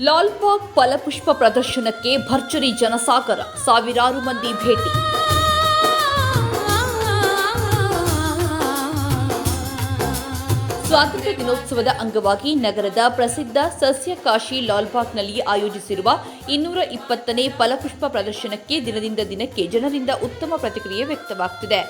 ಲಾಲ್ಬಾಗ್ ಫಲಪುಷ್ಪ ಪ್ರದರ್ಶನಕ್ಕೆ ಭರ್ಜರಿ ಜನಸಾಗರ, ಸಾವಿರಾರು ಮಂದಿ ಭೇಟಿ. ಸ್ವಾತಂತ್ರ್ಯ ದಿನೋತ್ಸವದ ಅಂಗವಾಗಿ ನಗರದ ಪ್ರಸಿದ್ಧ ಸಸ್ಯಕಾಶಿ ಲಾಲ್ಬಾಗ್ನಲ್ಲಿ ಆಯೋಜಿಸಿರುವ 220ನೇ ಫಲಪುಷ್ಪ ಪ್ರದರ್ಶನಕ್ಕೆ ದಿನದಿಂದ ದಿನಕ್ಕೆ ಜನರಿಂದ ಉತ್ತಮ ಪ್ರತಿಕ್ರಿಯೆ ವ್ಯಕ್ತವಾಗುತ್ತಿದೆ.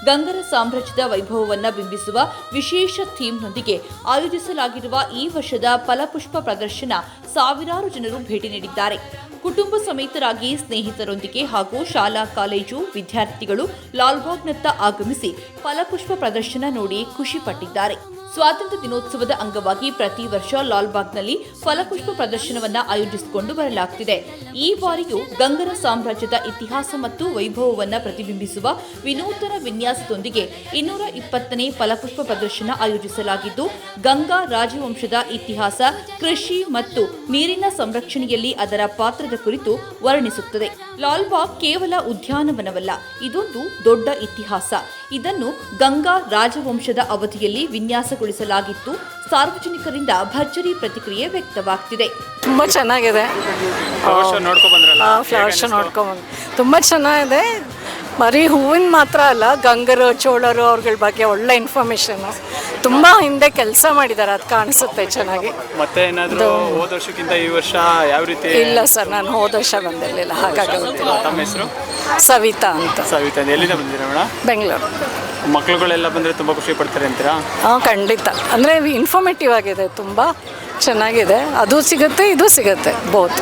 ಗಂಗರ ಸಾಮ್ರಾಜ್ಯದ ವೈಭವವನ್ನು ಬಿಂಬಿಸುವ ವಿಶೇಷ ಥೀಮ್ನೊಂದಿಗೆ ಆಯೋಜಿಸಲಾಗಿರುವ ಈ ವರ್ಷದ ಫಲಪುಷ್ಪ ಪ್ರದರ್ಶನ ಸಾವಿರಾರು ಜನರು ಭೇಟಿ ನೀಡಿದ್ದಾರೆ. ಕುಟುಂಬ ಸಮೇತರಾಗಿ ಸ್ನೇಹಿತರೊಂದಿಗೆ ಹಾಗೂ ಶಾಲಾ ಕಾಲೇಜು ವಿದ್ಯಾರ್ಥಿಗಳು ಲಾಲ್ಬಾಗ್ನತ್ತ ಆಗಮಿಸಿ ಫಲಪುಷ್ಪ ಪ್ರದರ್ಶನ ನೋಡಿ ಖುಷಿ ಪಟ್ಟಿದ್ದಾರೆ. ಸ್ವಾತಂತ್ರ್ಯ ದಿನೋತ್ಸವದ ಅಂಗವಾಗಿ ಪ್ರತಿ ವರ್ಷ ಲಾಲ್ಬಾಗ್ನಲ್ಲಿ ಫಲಪುಷ್ಪ ಪ್ರದರ್ಶನವನ್ನು ಆಯೋಜಿಸಿಕೊಂಡು ಬರಲಾಗುತ್ತಿದೆ. ಈ ಬಾರಿಯೂ ಗಂಗರ ಸಾಮ್ರಾಜ್ಯದ ಇತಿಹಾಸ ಮತ್ತು ವೈಭವವನ್ನು ಪ್ರತಿಬಿಂಬಿಸುವ ವಿನೂತನ ವಿನ್ಯಾಸದೊಂದಿಗೆ 220ನೇ ಫಲಪುಷ್ಪ ಪ್ರದರ್ಶನ ಆಯೋಜಿಸಲಾಗಿದ್ದು, ಗಂಗಾ ರಾಜವಂಶದ ಇತಿಹಾಸ, ಕೃಷಿ ಮತ್ತು ನೀರಿನ ಸಂರಕ್ಷಣೆಯಲ್ಲಿ ಅದರ ಪಾತ್ರದ ಕುರಿತು ವರ್ಣಿಸುತ್ತದೆ. ಲಾಲ್ಬಾಗ್ ಕೇವಲ ಉದ್ಯಾನವನವಲ್ಲ, ಇದೊಂದು ದೊಡ್ಡ ಇತಿಹಾಸ. ಇದನ್ನು ಗಂಗಾ ರಾಜವಂಶದ ಅವಧಿಯಲ್ಲಿ ವಿನ್ಯಾಸಗೊಳಿಸಲಾಗಿತ್ತು. ಸಾರ್ವಜನಿಕರಿಂದ ಭರ್ಜರಿ ಪ್ರತಿಕ್ರಿಯೆ ವ್ಯಕ್ತವಾಗ್ತಿದೆ. ತುಂಬ ಚೆನ್ನಾಗಿದೆ. ಫ್ಲವರ್ ಶೋ ನೋಡ್ಕೊಂಬಂದು ತುಂಬ ಚೆನ್ನಾಗಿದೆ. ಬರೀ ಹೂವಿನ ಮಾತ್ರ ಅಲ್ಲ, ಗಂಗರು ಚೋಳರು ಅವ್ರಗಳ ಬಗ್ಗೆ ಒಳ್ಳೆ ಇನ್ಫಾರ್ಮೇಶನ್ ತುಂಬ ಹಿಂದೆ ಕೆಲಸ ಮಾಡಿದ್ದಾರೆ, ಅದು ಕಾಣಿಸುತ್ತೆ ಚೆನ್ನಾಗಿ. ಮತ್ತೆ ಏನಾದರೂ ಹೋದ ವರ್ಷಕ್ಕಿಂತ ಈ ವರ್ಷ ಯಾವ ರೀತಿ? ಇಲ್ಲ ಸರ್, ನಾನು ಹೋದ ವರ್ಷ ಬಂದಿರಲಿಲ್ಲ, ಹಾಗಾಗಿ ಗೊತ್ತಿಲ್ಲ. ತಮ್ಮ ಹೆಸರು? ಸವಿತಾ ಅಂತ. ಸವಿತಾ, ಎಲ್ಲಿಂದ ಬಂದಿರಾ ಮೇಡಮ್? ಬೆಂಗಳೂರು. ಮಕ್ಕಳುಗಳೆಲ್ಲ ಬಂದರೆ ತುಂಬ ಖುಷಿ ಪಡ್ತಾರೆ ಅಂತೀರಾ? ಹಾಂ, ಖಂಡಿತ. ಅಂದರೆ ಇನ್ಫಾರ್ಮೇಟಿವ್ ಆಗಿದೆ, ತುಂಬ ಚೆನ್ನಾಗಿದೆ. ಅದು ಸಿಗುತ್ತೆ, ಇದು ಸಿಗುತ್ತೆ, ಬೋತ್.